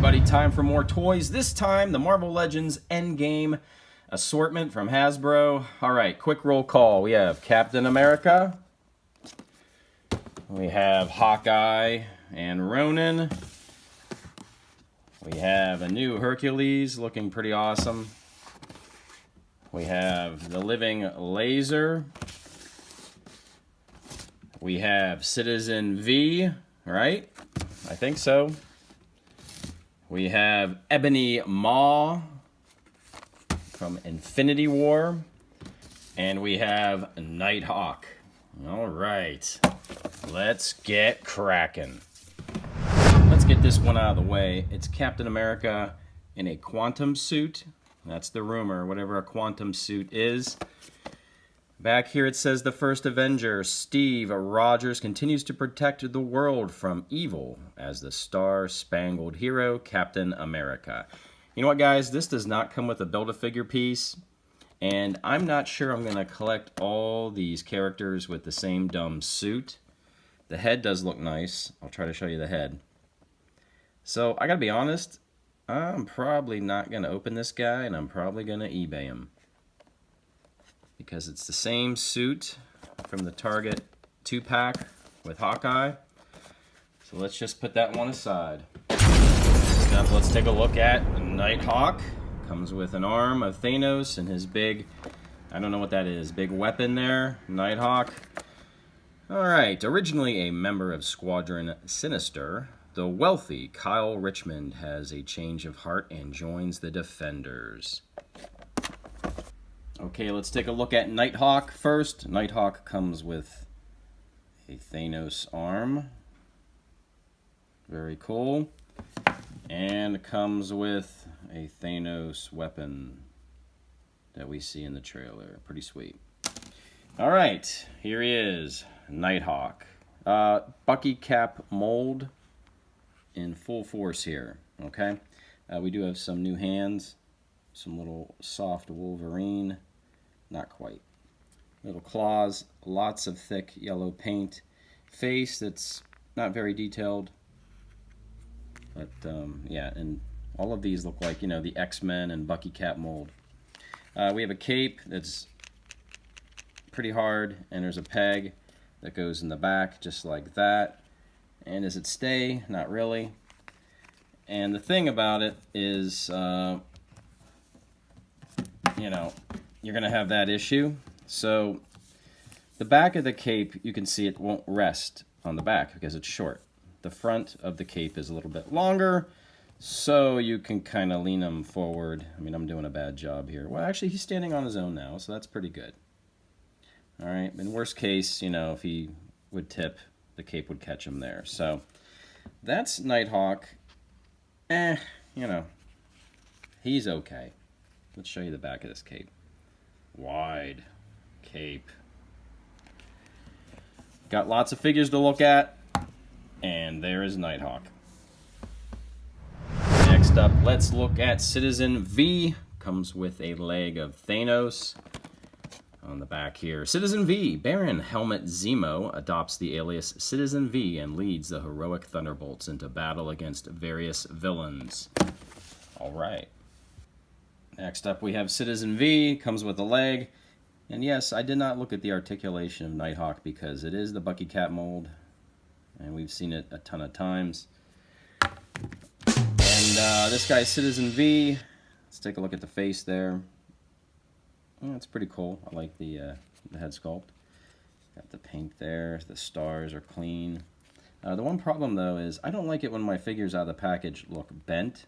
everybody, time for more toys. This time, the Marve Legends Endgame assortment from Hasbro. Alright, quick roll call. We have Captain America. We have Hawkeye and Ronin. We have a new Hercules, looking pretty awesome. We have the Living Laser. We have Citizen V, right? I think so. We have Ebony Maw from Infinity War. And we have Nighthawk. All right, let's get cracking. Let's get this one out of the way. It's Captain America in a quantum suit. That's the rumor, whatever a quantum suit is. Back here it says the first Avenger, Steve Rogers, continues to protect the world from evil as the star-spangled hero, Captain America. You know what, guys? This does not come with a Build-A-Figure piece, and I'm not sure I'm going to collect all these characters with the same dumb suit. The head does look nice. I'll try to show you the head. So, I gotta be honest, I'm probably not going to open this guy, and I'm probably going to eBay him. Because it's the same suit from the Target 2-pack with Hawkeye. So let's just put that one aside. Next up, let's take a look at Nighthawk. Comes with an arm of Thanos and his big, I don't know what that is, big weapon there, Nighthawk. Alright, originally a member of Squadron Sinister, the wealthy Kyle Richmond has a change of heart and joins the Defenders. Okay, let's take a look at Nighthawk first. Nighthawk comes with a Thanos arm. Very cool. And comes with a Thanos weapon that we see in the trailer. Pretty sweet. Alright, here he is, Nighthawk. Bucky cap mold in full force here, okay? We do have some new hands. Some little soft Wolverine. Not quite. Little claws, lots of thick yellow paint. Face that's not very detailed. But, yeah, and all of these look like, you know, the X-Men and Bucky cap mold. We have a cape that's pretty hard, and there's a peg that goes in the back, just like that. And does it stay? Not really. And the thing about it is, you know, you're going to have that issue. So the back of the cape, you can see it won't rest on the back because it's short. The front of the cape is a little bit longer, so you can kind of lean him forward. I mean, I'm doing a bad job here. Well, actually, he's standing on his own now, so that's pretty good. All right, in worst case, you know, if he would tip, the cape would catch him there. So that's Nighthawk. You know, he's okay. Let's show you the back of this cape. Wide cape. Got lots of figures to look at. And there is Nighthawk. Next up, let's look at Citizen V. Comes with a leg of Thanos. On the back here, Citizen V. Baron Helmut Zemo adopts the alias Citizen V and leads the heroic Thunderbolts into battle against various villains. Alright. Next up we have Citizen V, comes with a leg. And yes, I did not look at the articulation of Nighthawk because it is the Bucky cap mold. And we've seen it a ton of times. And this guy's Citizen V. Let's take a look at the face there. Yeah, it's pretty cool. I like the head sculpt. Got the paint there. The stars are clean. The one problem, though, is I don't like it when my figures out of the package look bent.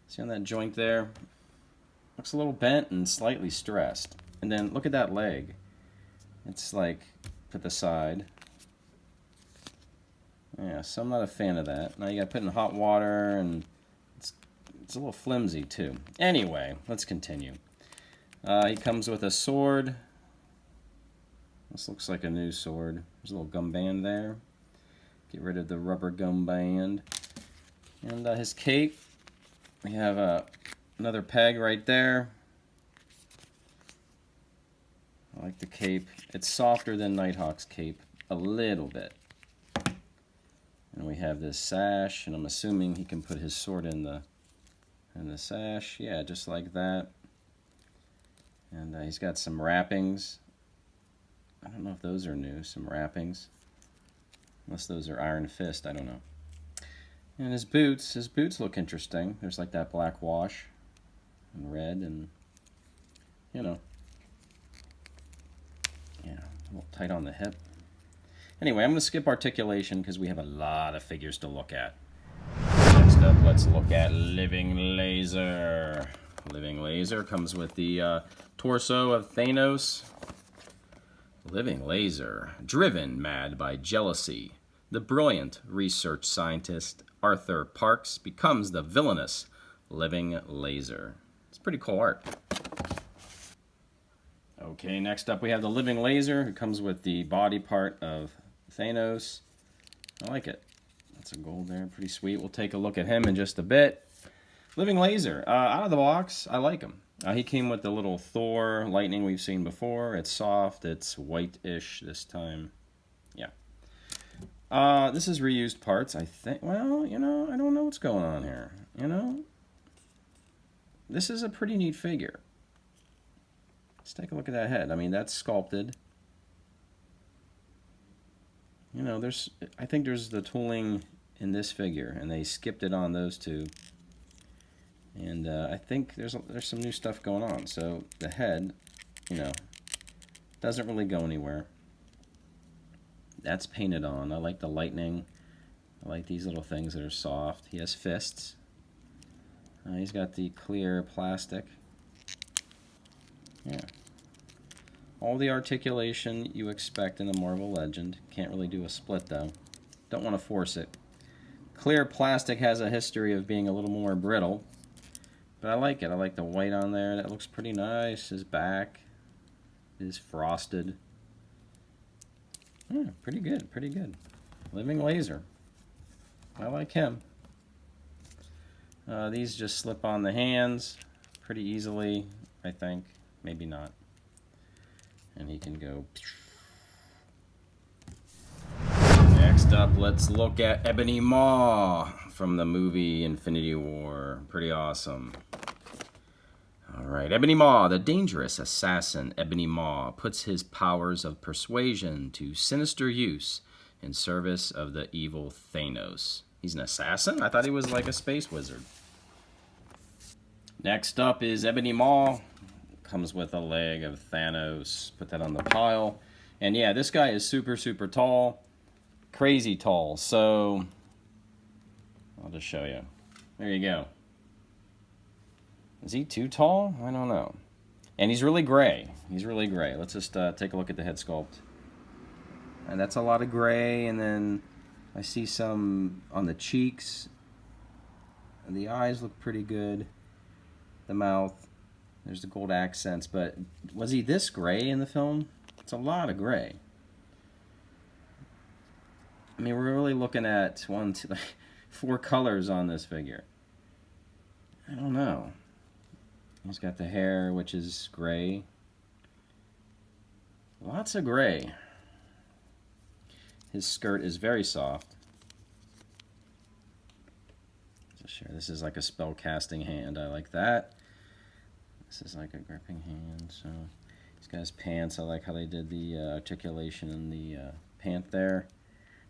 See on that joint there? Looks a little bent and slightly stressed. And then look at that leg. It's like put the side. Yeah, so I'm not a fan of that. Now you got to put in hot water, and it's a little flimsy too. Anyway, let's continue. He comes with a sword. This looks like a new sword. There's a little gum band there. Get rid of the rubber gum band. And his cape. We have another peg right there. I like the cape. It's softer than Nighthawk's cape a little bit. And we have this sash, and I'm assuming he can put his sword in the sash. Yeah, just like that. And he's got some wrappings. I don't know if those are new, some wrappings. Unless those are Iron Fist, I don't know. And his boots look interesting. There's like that black wash and red and, you know, yeah, a little tight on the hip. Anyway, I'm going to skip articulation because we have a lot of figures to look at. Next up, let's look at Living Laser. Living Laser comes with the torso of Thanos. Living Laser, driven mad by jealousy, the brilliant research scientist Arthur Parks becomes the villainous Living Laser. It's pretty cool art. Okay, next up we have the Living Laser, who comes with the body part of Thanos. I like it. That's a gold there, pretty sweet. We'll take a look at him in just a bit. Living Laser, out of the box, I like him. He came with the little Thor lightning we've seen before. It's soft, it's white-ish this time. Yeah. This is reused parts, I think. Well, you know, I don't know what's going on here. You know? This is a pretty neat figure. Let's take a look at that head. I mean, that's sculpted. You know, I think there's the tooling in this figure, and they skipped it on those two. And I think there's some new stuff going on. So the head, you know, doesn't really go anywhere. That's painted on. I like the lightning. I like these little things that are soft. He has fists. He's got the clear plastic. Yeah. All the articulation you expect in a Marvel Legend. Can't really do a split though. Don't want to force it. Clear plastic has a history of being a little more brittle. But I like it. I like the white on there. That looks pretty nice. His back is frosted. Yeah, pretty good. Pretty good. Living Laser. I like him. These just slip on the hands pretty easily, I think. Maybe not. And he can go. Next up, let's look at Ebony Maw from the movie Infinity War. Pretty awesome. Alright, Ebony Maw, the dangerous assassin Ebony Maw, puts his powers of persuasion to sinister use in service of the evil Thanos. He's an assassin? I thought he was like a space wizard. Next up is Ebony Maw. Comes with a leg of Thanos. Put that on the pile. And yeah, this guy is super, super tall. Crazy tall. So, I'll just show you. There you go. Is he too tall? I don't know. And he's really gray. He's really gray. Let's just take a look at the head sculpt. And that's a lot of gray. And then I see some on the cheeks. And the eyes look pretty good. The mouth. There's the gold accents. But was he this gray in the film? It's a lot of gray. I mean, we're really looking at 4 colors on this figure. I don't know. He's got the hair, which is gray. Lots of gray. His skirt is very soft. Just share. This is like a spell casting hand. I like that. This is like a gripping hand. So he's got his pants. I like how they did the articulation in the pant there.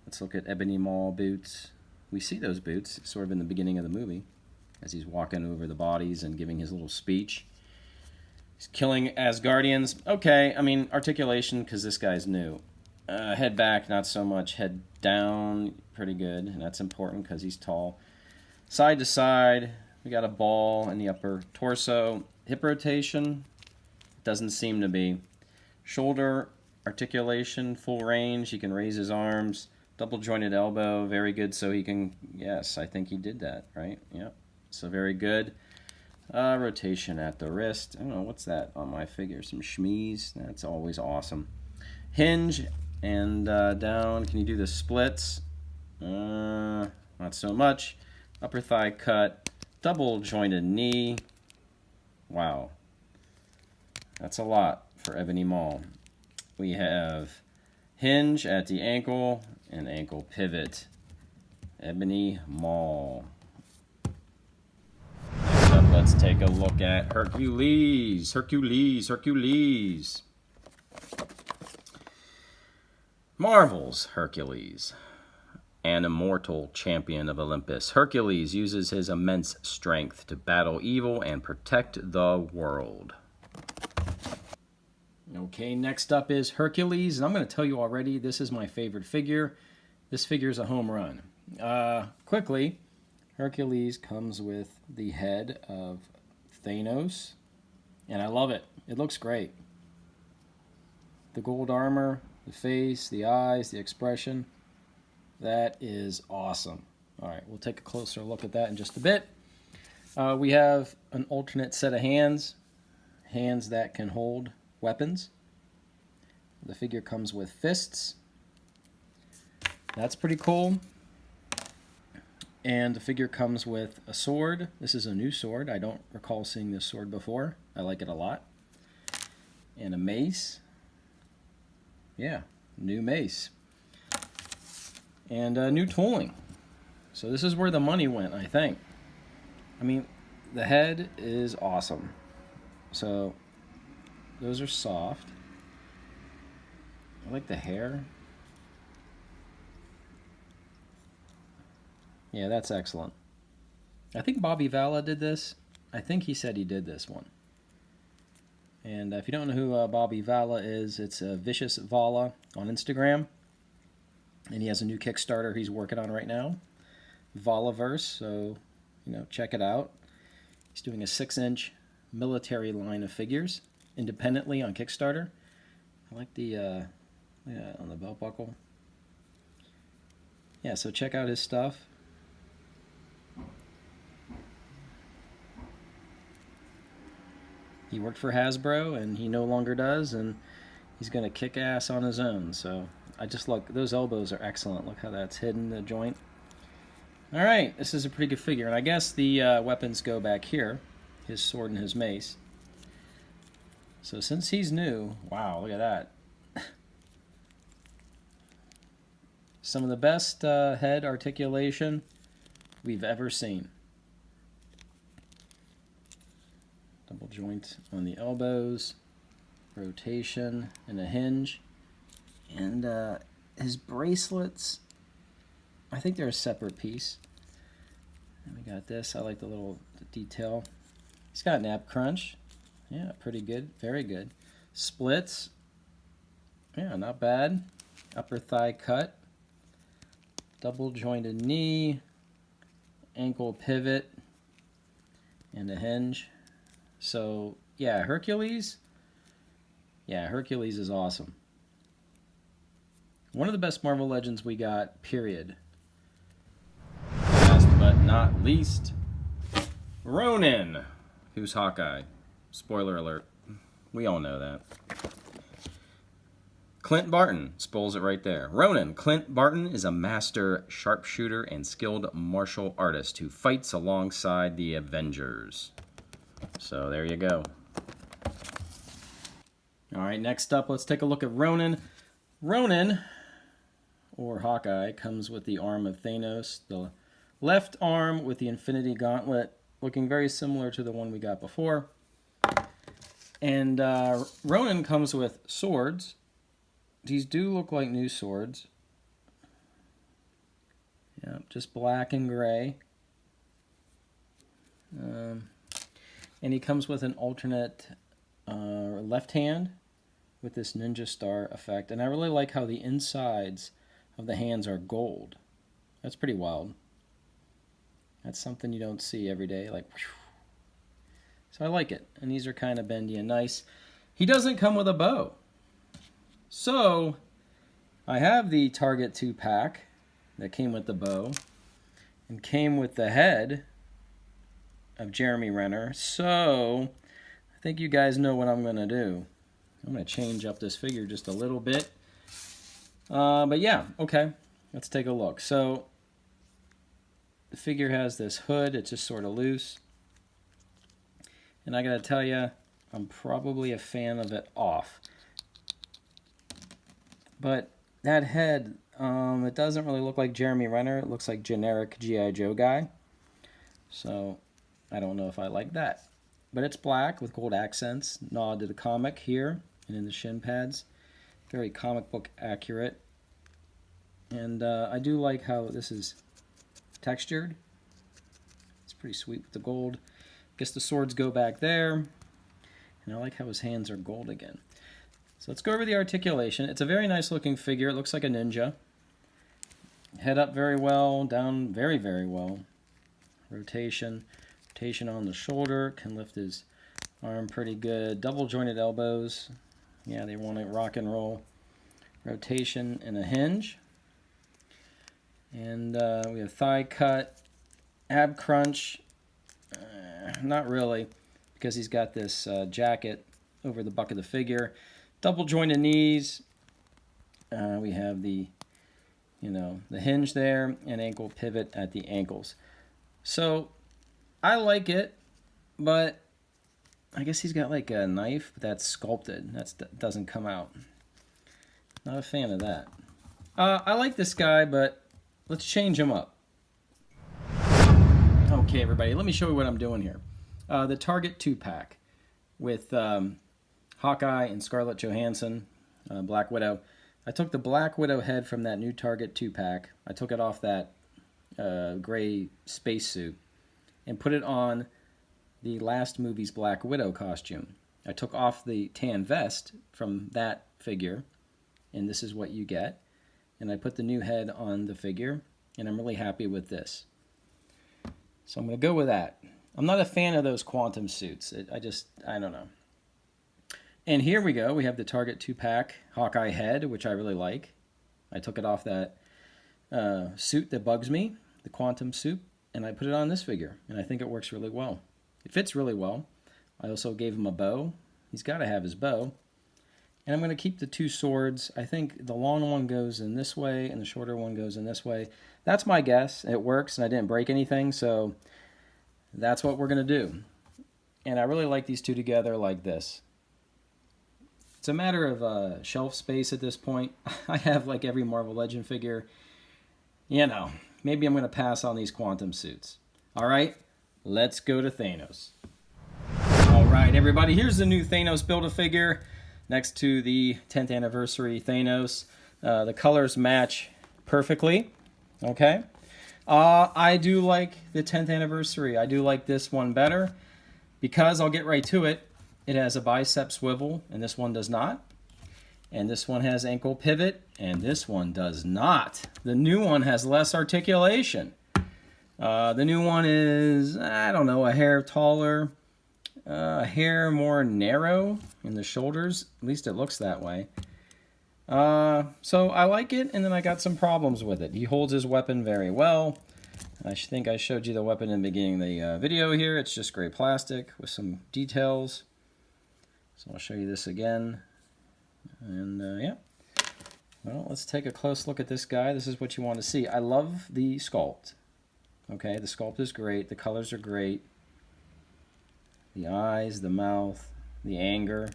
Let's look at Ebony Maw boots. We see those boots sort of in the beginning of the movie as he's walking over the bodies and giving his little speech. He's killing Asgardians. Okay, I mean, articulation because this guy's new. Head back, not so much. Head down, pretty good. And that's important because he's tall. Side to side, we got a ball in the upper torso. Hip rotation, doesn't seem to be. Shoulder articulation, full range. He can raise his arms. Double jointed elbow, very good. So he can, yes, I think he did that, right? Yep. So very good. Rotation at the wrist. I don't know, what's that on my figure? Some shmees. That's always awesome. Hinge and down. Can you do the splits? Not so much. Upper thigh cut. Double jointed knee. Wow. That's a lot for Ebony Maw. We have hinge at the ankle and ankle pivot. Ebony Maw. Next up, let's take a look at Hercules. Hercules. Marvel's Hercules. An immortal champion of Olympus, Hercules uses his immense strength to battle evil and protect the world. Okay, next up is Hercules, and I'm going to tell you already, this is my favorite figure. This figure is a home run. Quickly, Hercules comes with the head of Thanos, and I love it. It looks great. The gold armor, the face, the eyes, the expression. That is awesome. All right, we'll take a closer look at that in just a bit. We have an alternate set of hands that can hold weapons. The figure comes with fists. That's pretty cool. And the figure comes with a sword. This is a new sword. I don't recall seeing this sword before. I like it a lot. And a mace. Yeah, new mace. And new tooling. So this is where the money went, I think. I mean, the head is awesome. So those are soft. I like the hair. Yeah, that's excellent. I think Bobby Vala did this. I think he said he did this one. And if you don't know who Bobby Vala is, it's Vicious Vala on Instagram. And he has a new Kickstarter he's working on right now, Valaverse, so, check it out. He's doing a 6-inch military line of figures independently on Kickstarter. I like the, on the belt buckle. Yeah, so check out his stuff. He worked for Hasbro, and he no longer does, and he's going to kick ass on his own, so I just look, those elbows are excellent. Look how that's hidden, the joint. All right, this is a pretty good figure, and I guess the weapons go back here, his sword and his mace. So since he's new, wow, look at that. Some of the best head articulation we've ever seen. Double joint on the elbows, rotation, and a hinge. And his bracelets, I think they're a separate piece. And we got this. I like the little detail. He's got an ab crunch. Yeah, pretty good. Very good. Splits. Yeah, not bad. Upper thigh cut. Double jointed knee. Ankle pivot. And a hinge. So, yeah, Hercules. Yeah, Hercules is awesome. One of the best Marvel Legends we got, period. Last but not least, Ronin. Who's Hawkeye? Spoiler alert. We all know that. Clint Barton spoils it right there. Ronin. Clint Barton is a master sharpshooter and skilled martial artist who fights alongside the Avengers. So there you go. All right, next up, let's take a look at Ronin. Ronin, or Hawkeye, comes with the arm of Thanos. The left arm with the Infinity Gauntlet, looking very similar to the one we got before. And Ronin comes with swords. These do look like new swords. Yeah, just black and gray. And he comes with an alternate left hand with this ninja star effect. And I really like how the insides of the hands are gold. That's pretty wild. That's something you don't see every day. Like, whew. So I like it. And these are kind of bendy and nice. He doesn't come with a bow. So I have the Target 2-pack that came with the bow and came with the head of Jeremy Renner. So I think you guys know what I'm going to do. I'm going to change up this figure just a little bit. But yeah, okay. Let's take a look. So the figure has this hood. It's just sort of loose. And I got to tell you, I'm probably a fan of it off. But that head, It doesn't really look like Jeremy Renner. It looks like generic G.I. Joe guy. So I don't know if I like that. But it's black with gold accents. Nod to the comic here and in the shin pads. Very comic book accurate. And I do like how this is textured. It's pretty sweet with the gold. Guess the swords go back there. And I like how his hands are gold again. So let's go over the articulation. It's a very nice looking figure. It looks like a ninja. Head up very well, down very, very well. Rotation. Rotation on the shoulder. Can lift his arm pretty good. Double jointed elbows. Yeah, they want to rock and roll. Rotation and a hinge. And we have thigh cut. Ab crunch. Not really, because he's got this jacket over the butt of the figure. Double jointed knees. We have the, the hinge there and ankle pivot at the ankles. So I like it, but I guess he's got like a knife that's sculpted. That doesn't come out. Not a fan of that. I like this guy, but let's change him up. Okay, everybody, let me show you what I'm doing here. The Target 2-pack with Hawkeye and Scarlett Johansson, Black Widow. I took the Black Widow head from that new Target 2-pack. I took it off that gray spacesuit and put it on the last movie's Black Widow costume. I took off the tan vest from that figure, and this is what you get. And I put the new head on the figure, and I'm really happy with this. So I'm going to go with that. I'm not a fan of those quantum suits. I don't know. And here we go. We have the Target 2-pack Hawkeye head, which I really like. I took it off that suit that bugs me, the quantum suit, and I put it on this figure. And I think it works really well. It fits really well. I also gave him a bow. He's got to have his bow. And I'm going to keep the two swords. I think the long one goes in this way and the shorter one goes in this way. That's my guess. It works, and I didn't break anything, so that's what we're going to do. And I really like these two together like this. It's a matter of shelf space at this point. I have like every Marvel Legend figure. Maybe I'm going to pass on these quantum suits. All right, let's go to Thanos. All right, everybody, here's the new Thanos Build-A-Figure next to the 10th anniversary Thanos. The colors match perfectly. Okay. I do like the 10th anniversary. I do like this one better because I'll get right to it. It has a bicep swivel, and this one does not. And this one has ankle pivot, and this one does not. The new one has less articulation. The new one is, I don't know, a hair taller, a hair more narrow in the shoulders. At least it looks that way. So I like it, and then I got some problems with it. He holds his weapon very well. I think I showed you the weapon in the beginning of the video here. It's just gray plastic with some details. So I'll show you this again. And yeah. Well, let's take a close look at this guy. This is what you want to see. I love the sculpt. Okay, the sculpt is great. The colors are great. The eyes, the mouth, the anger.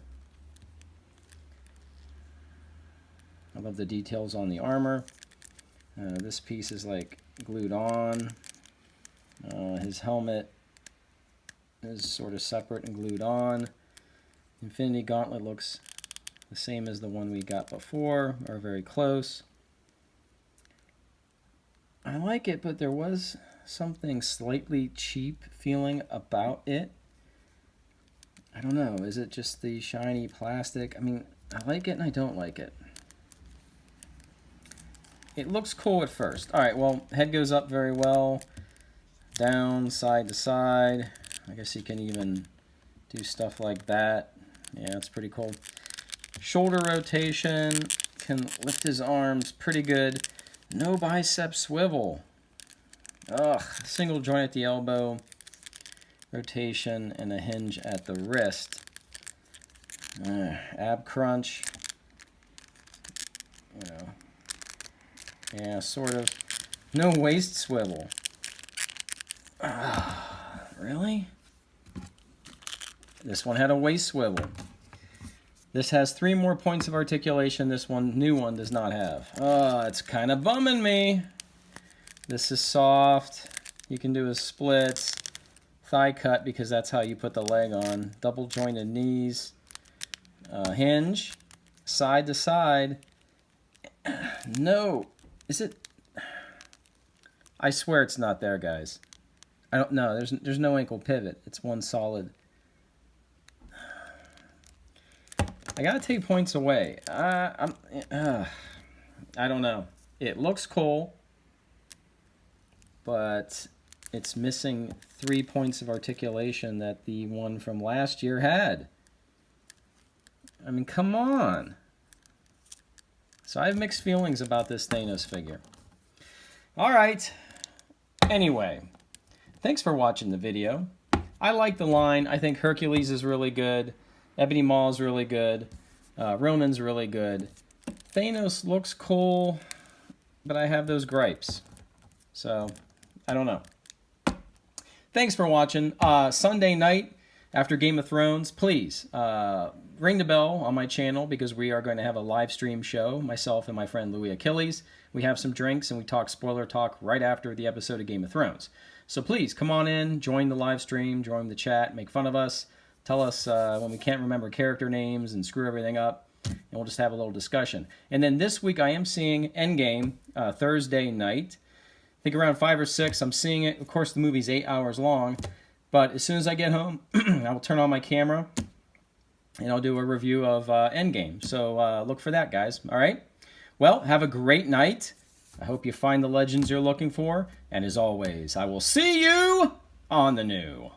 I love the details on the armor. This piece is like glued on. His helmet is sort of separate and glued on. Infinity Gauntlet looks the same as the one we got before, or very close. I like it, but there was something slightly cheap feeling about it. I don't know. Is it just the shiny plastic? I mean, I like it and I don't like it. It looks cool at first. All right, well, head goes up very well. Down, side to side. I guess he can even do stuff like that. Yeah, it's pretty cool. Shoulder rotation. Can lift his arms pretty good. No bicep swivel. Ugh, single joint at the elbow. Rotation and a hinge at the wrist. Ab crunch. Yeah, sort of. No waist swivel. Really? This one had a waist swivel. This has 3 more points of articulation. This new one does not have. It's kind of bumming me. This is soft. You can do a splits, thigh cut because that's how you put the leg on. Double jointed knees, hinge, side to side. No, is it? I swear it's not there, guys. I don't know. There's no ankle pivot. It's one solid. I gotta take points away. I don't know. It looks cool, but it's missing 3 points of articulation that the one from last year had. I mean, come on. So I have mixed feelings about this Thanos figure. All right. Anyway, thanks for watching the video. I like the line. I think Hercules is really good. Ebony Maw is really good. Ronan's really good. Thanos looks cool, but I have those gripes. So, I don't know. Thanks for watching. Sunday night after Game of Thrones, please ring the bell on my channel because we are going to have a live stream show, myself and my friend Louis Achilles. We have some drinks and we talk spoiler talk right after the episode of Game of Thrones. So please come on in, join the live stream, join the chat, make fun of us, tell us when we can't remember character names and screw everything up, and we'll just have a little discussion. And then this week I am seeing Endgame Thursday night. I think around 5 or 6 I'm seeing it. Of course the movie's 8 hours long, but as soon as I get home I will turn on my camera and I'll do a review of Endgame. So look for that, guys. All right? Well, have a great night. I hope you find the legends you're looking for. And as always, I will see you on the new.